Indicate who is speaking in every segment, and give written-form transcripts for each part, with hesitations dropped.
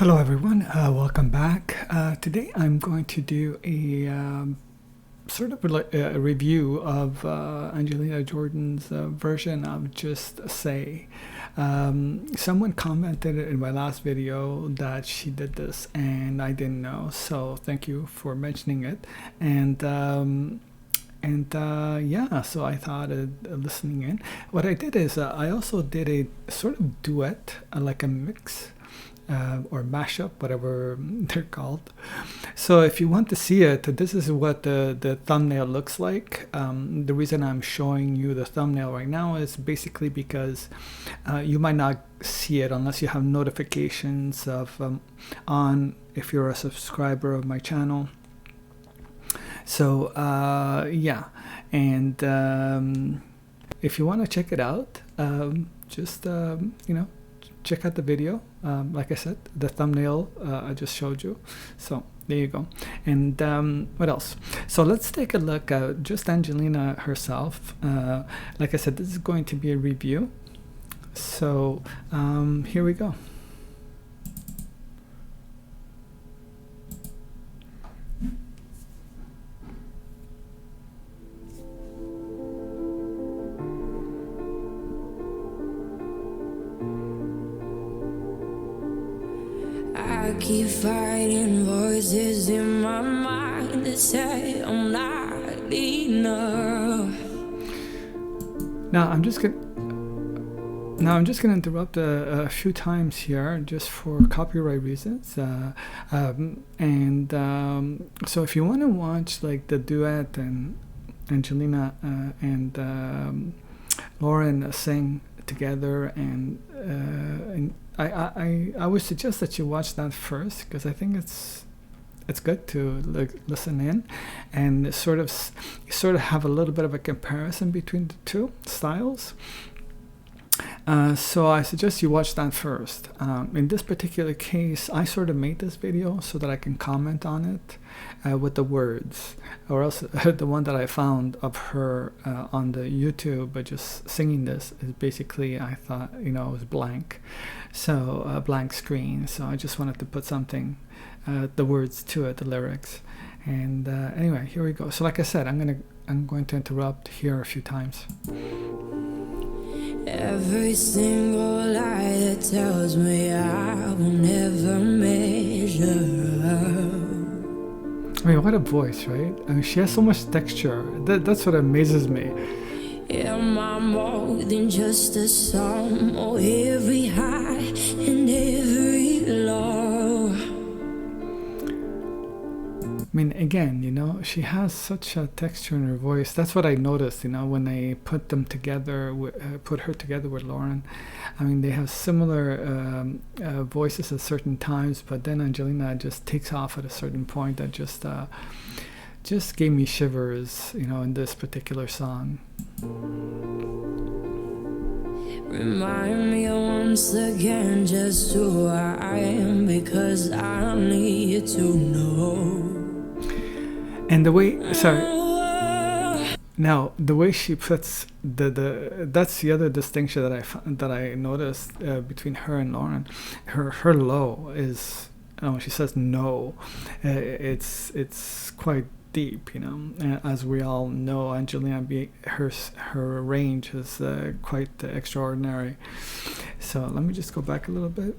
Speaker 1: Hello everyone, welcome back. Today I'm going to do a sort of a review of Angelina Jordan's version of Just Say. Someone commented in my last video that she did this and I didn't know, so thank you for mentioning it. Yeah, so I thought listening in. What I did is I also did a sort of duet, like a mix. Or mashup, whatever they're called. So if you want to see it, this is what the thumbnail looks like. The reason I'm showing you the thumbnail right now is basically because you might not see it unless you have notifications of on if you're a subscriber of my channel. So yeah, and if you want to check it out, just you know, check out the video. Like I said, the thumbnail I just showed you. So there you go. And what else? So let's take a look at just Angelina herself. Like I said, this is going to be a review. So here we go.
Speaker 2: I keep fighting voices in my mind that say I'm not enough.
Speaker 1: Now I'm just gonna interrupt a few times here just for copyright reasons. So if you want to watch like the duet and Angelina and Lauren sing together, and I would suggest that you watch that first, because I think it's good to listen in and sort of have a little bit of a comparison between the two styles. So I suggest you watch that first. In this particular case, I sort of made this video so that I can comment on it with the words, or else the one that I found of her on the YouTube, but just singing this is basically, I thought, you know, it was blank, so a blank screen. So I just wanted to put something, the words to it, the lyrics. And anyway, here we go. So like I said, I'm going to interrupt here a few times.
Speaker 2: Every single lie that tells me I will never measure up.
Speaker 1: I mean, what a voice, right? I mean, she has so much texture. That's what amazes me.
Speaker 2: Am I more than just a song, or every high and every low?
Speaker 1: I mean, again, you know, she has such a texture in her voice. That's what I noticed, you know, when I put them together, put her together with Lauren. I mean, they have similar voices at certain times, but then Angelina just takes off at a certain point that just gave me shivers, you know, in this particular song.
Speaker 2: Remind me once again just who I am, because I need to know.
Speaker 1: And the way, now the way she puts that's the other distinction that I noticed between her and Lauren. Her low is, when she says no, it's quite deep, you know. As we all know, Angelina, her range is quite extraordinary. So let me just go back a little bit,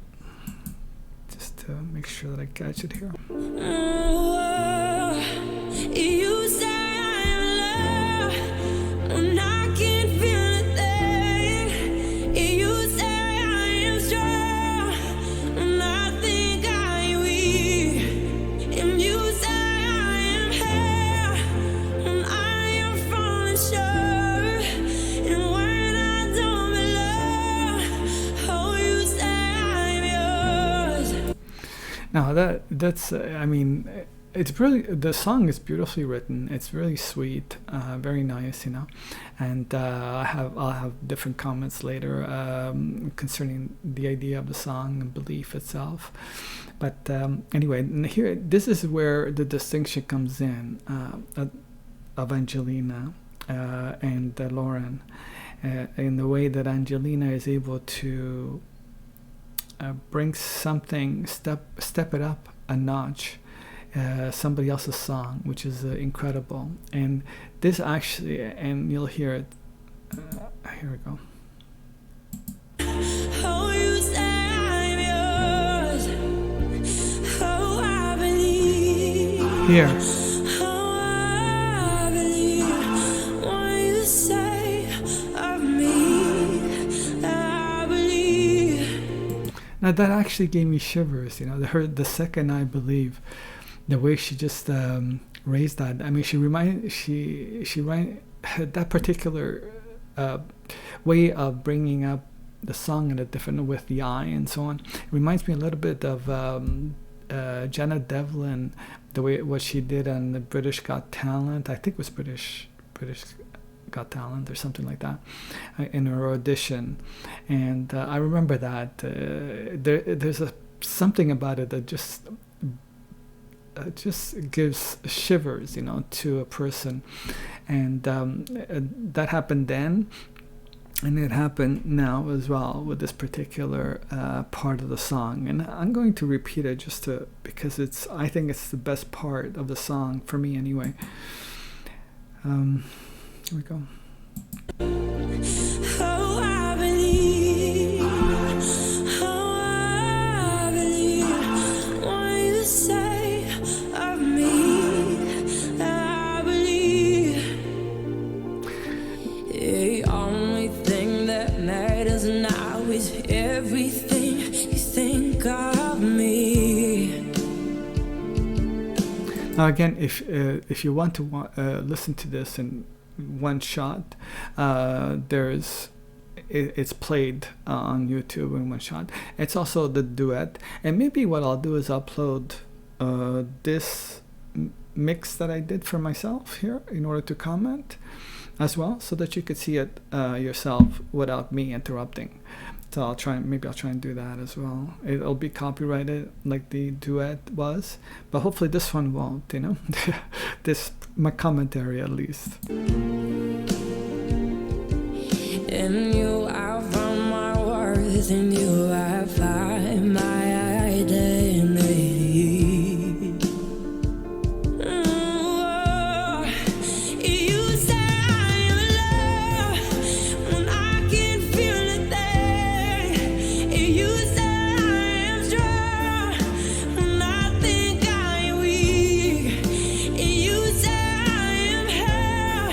Speaker 1: just to make sure that I catch it here.
Speaker 2: You say I'm loved when I can't feel a thing. You say I am strong when I think I am weak. And you say I am held when I am falling short. And when I don't belong, oh, you say I'm yours.
Speaker 1: Now that's I mean, it's really, the song is beautifully written. It's really sweet, very nice, you know. And I'll have different comments later concerning the idea of the song and belief itself. But anyway, here, this is where the distinction comes in of Angelina and Lauren, in the way that Angelina is able to bring something, step it up a notch, somebody else's song, which is incredible. And this actually, and you'll hear it. Here we go.
Speaker 2: Oh, you say I'm yours. Oh, I believe.
Speaker 1: Here.
Speaker 2: Oh, I believe what you say of me. I believe.
Speaker 1: Now that actually gave me shivers, you know. The second I believe, the way she just raised that. I mean, that particular way of bringing up the song in a different, with the eye and so on. It reminds me a little bit of Janet Devlin, the way what she did on the British Got Talent. I think it was British Got Talent or something like that, in her audition. And I remember that there's something about it that just gives shivers, you know, to a person. And that happened then, and it happened now as well with this particular part of the song. And I'm going to repeat it because I think it's the best part of the song for me anyway. Here we go.
Speaker 2: Oh, I believe. Oh, I believe what you say of me. I believe. The only thing that matters now is everything you think of me.
Speaker 1: Now again, if you want to listen to this in one shot, it's played on YouTube in one shot. It's also the duet, and maybe what I'll do is upload this mix that I did for myself here in order to comment as well, so that you could see it yourself without me interrupting. So I'll try and do that as well. It'll be copyrighted like the duet was, but hopefully this one won't, you know. My commentary at least.
Speaker 2: In you I found my worth, in you I find my identity. You say I am love when I can feel it there. You say I am strong when I think I am weak. You say I am hell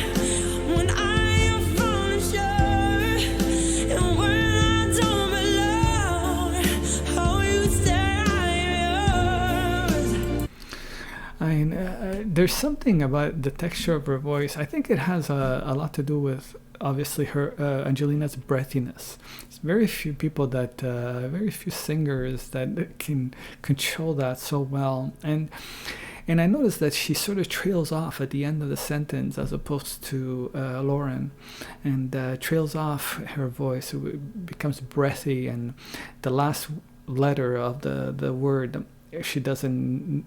Speaker 2: when I am falling short. And when I don't belong, oh, you say I am yours.
Speaker 1: I mean, there's something about the texture of her voice. I think it has a lot to do with, obviously, her Angelina's breathiness. It's very few people very few singers that can control that so well. And I noticed that she sort of trails off at the end of the sentence as opposed to Lauren, and trails off her voice. It becomes breathy, and the last letter of the word she doesn't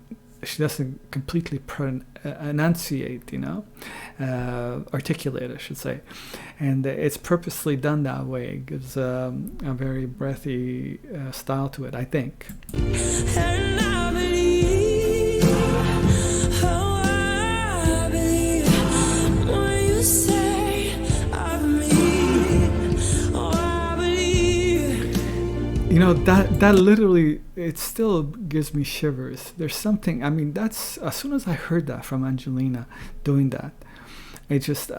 Speaker 1: completely enunciate, you know, articulate, I should say. And it's purposely done that way. It gives a very breathy style to it, I think.
Speaker 2: And I believe, oh, I believe what you say of me. Oh, I believe.
Speaker 1: You know, that literally, it still gives me shivers. There's something, I mean, that's, as soon as I heard that from Angelina doing that, it just,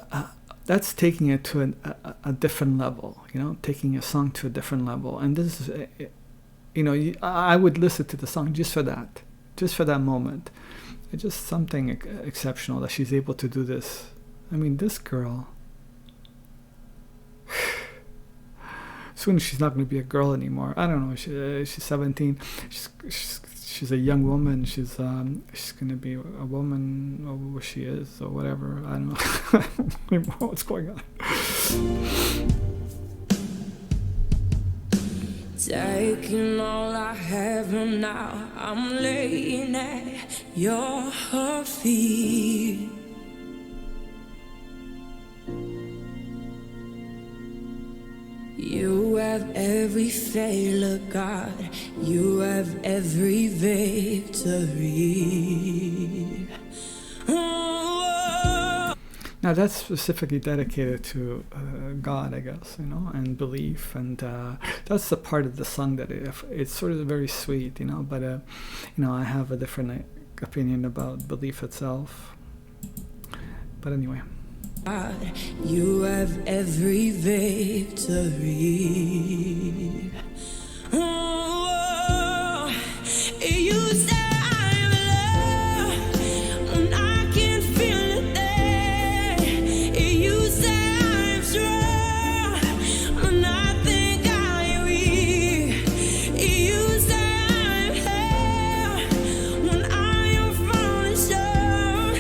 Speaker 1: that's taking it to a different level, you know, taking a song to a different level. And this is, you know, I would listen to the song just for that moment. It's just something exceptional that she's able to do this. I mean, this girl, soon she's not going to be a girl anymore. I don't know. She's 17. She's a young woman. She's going to be a woman, or where she is, or whatever. I don't know. I don't know what's going on.
Speaker 2: Taking all I have and now I'm laying at your feet. You You have every failure, God. You have every victory. Oh.
Speaker 1: Now that's specifically dedicated to God, I guess, and belief, and that's the part of the song that it's sort of very sweet, but I have a different opinion about belief itself. But anyway.
Speaker 2: God, you have every victory. Oh, you say I'm loved when I can feel it there. You say I'm strong when I think I'm weak. You say I'm held when I am falling short.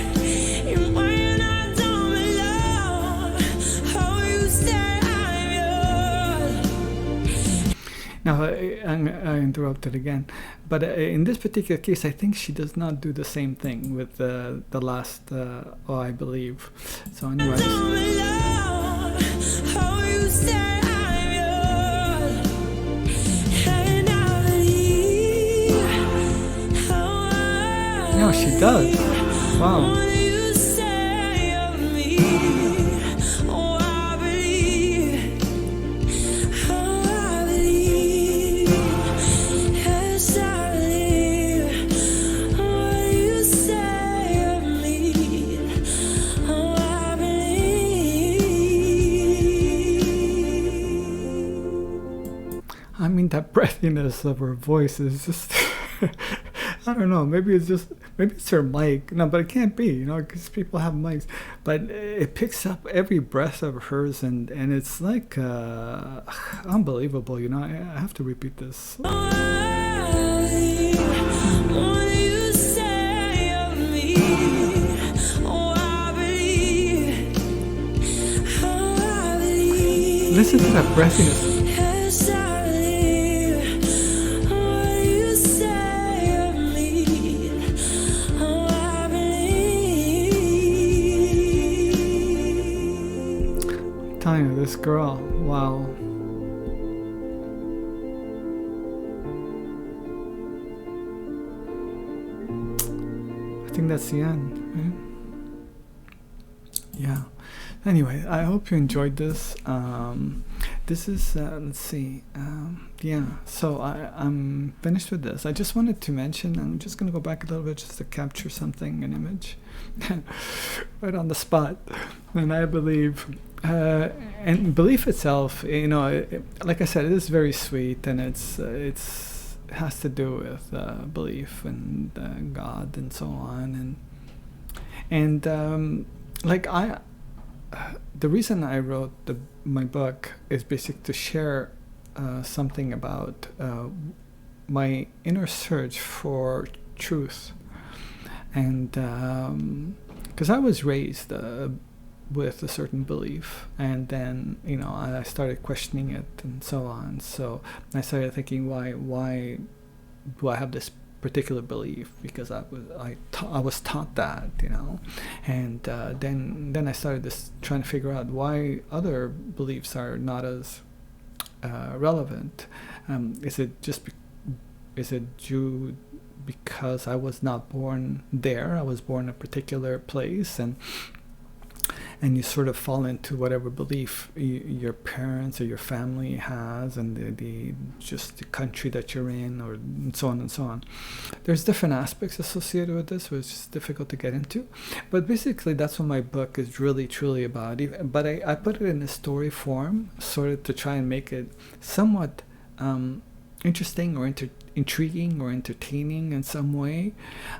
Speaker 2: And when I don't belong, oh, you say I'm yours.
Speaker 1: Now, I interrupted again, but in this particular case, I think she does not do the same thing with the last, oh, I believe. So anyways.
Speaker 2: Don't belong, oh, you say I'm yours. And I believe, oh,
Speaker 1: No, she does. Wow.
Speaker 2: what you say of me. Oh, I believe, oh, I believe, yes, I believe. What you say of me. Oh, I believe.
Speaker 1: I mean, that breathiness of her voice is just, I don't know, maybe it's her mic. No, but it can't be, because people have mics. But it picks up every breath of hers, and it's like unbelievable, I have to repeat this.
Speaker 2: What you say of me. Oh, I believe. Oh, I believe.
Speaker 1: Listen to that breathiness.
Speaker 2: Yes, I believe. What you say of me. Oh, I believe.
Speaker 1: I'm telling you, this girl, wow. I think that's the end, right? Yeah. Anyway, I hope you enjoyed this. This is, let's see. Yeah, so I'm finished with this. I just wanted to mention, I'm just going to go back a little bit just to capture something, an image, right on the spot. And I believe, and belief itself, like I said, it is very sweet, and it has to do with belief and God and so on. And like the reason I wrote my book is basically to share something about my inner search for truth, and because I was raised with a certain belief, and then I started questioning it and so on. So I started thinking, why do I have this particular belief? Because I was taught that, and then I started trying to figure out why other beliefs are not as relevant. Is it due because I was not born there? I was born in a particular place, and you sort of fall into whatever belief your parents or your family has, and just the country that you're in, or and so on and so on. There's different aspects associated with this, which is difficult to get into. But basically, that's what my book is really, truly about. But I put it in a story form, sort of to try and make it somewhat interesting or intriguing or entertaining in some way.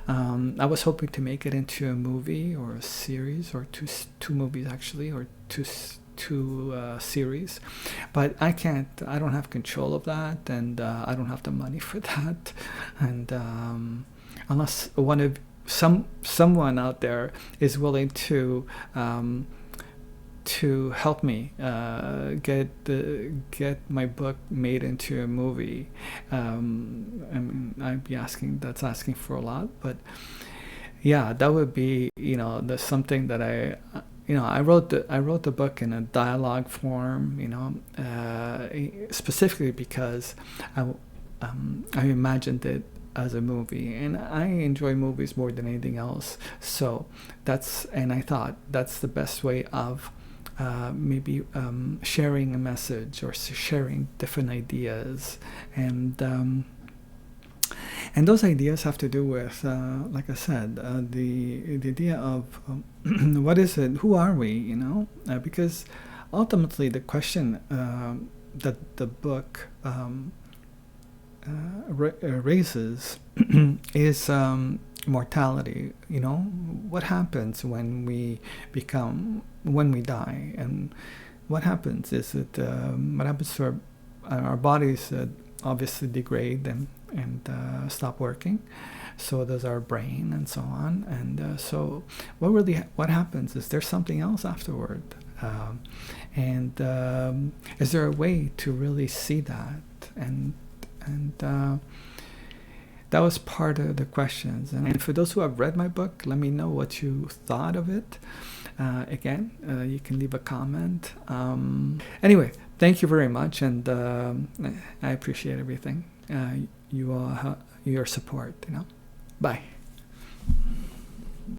Speaker 1: I was hoping to make it into a movie or a series, or two movies actually, or two series, but I don't have control of that, and I don't have the money for that, and unless someone out there is willing to help me get my book made into a movie. I mean, that's asking for a lot, but yeah, that would be, that's something that I wrote the book in a dialogue form, specifically because I imagined it as a movie, and I enjoy movies more than anything else. So I thought that's the best way of maybe sharing a message or sharing different ideas, and those ideas have to do with, like I said, the idea of what is it? Who are we? Because ultimately the question that the book raises is mortality. What happens when we die, and what happens is that what happens to our bodies obviously degrade and stop working. So does our brain, and so on. And so what happens is there's something else afterward. And is there a way to really see that? And that was part of the questions. And for those who have read my book, let me know what you thought of it. Again, you can leave a comment. Anyway, thank you very much, and I appreciate everything. Your support. Bye.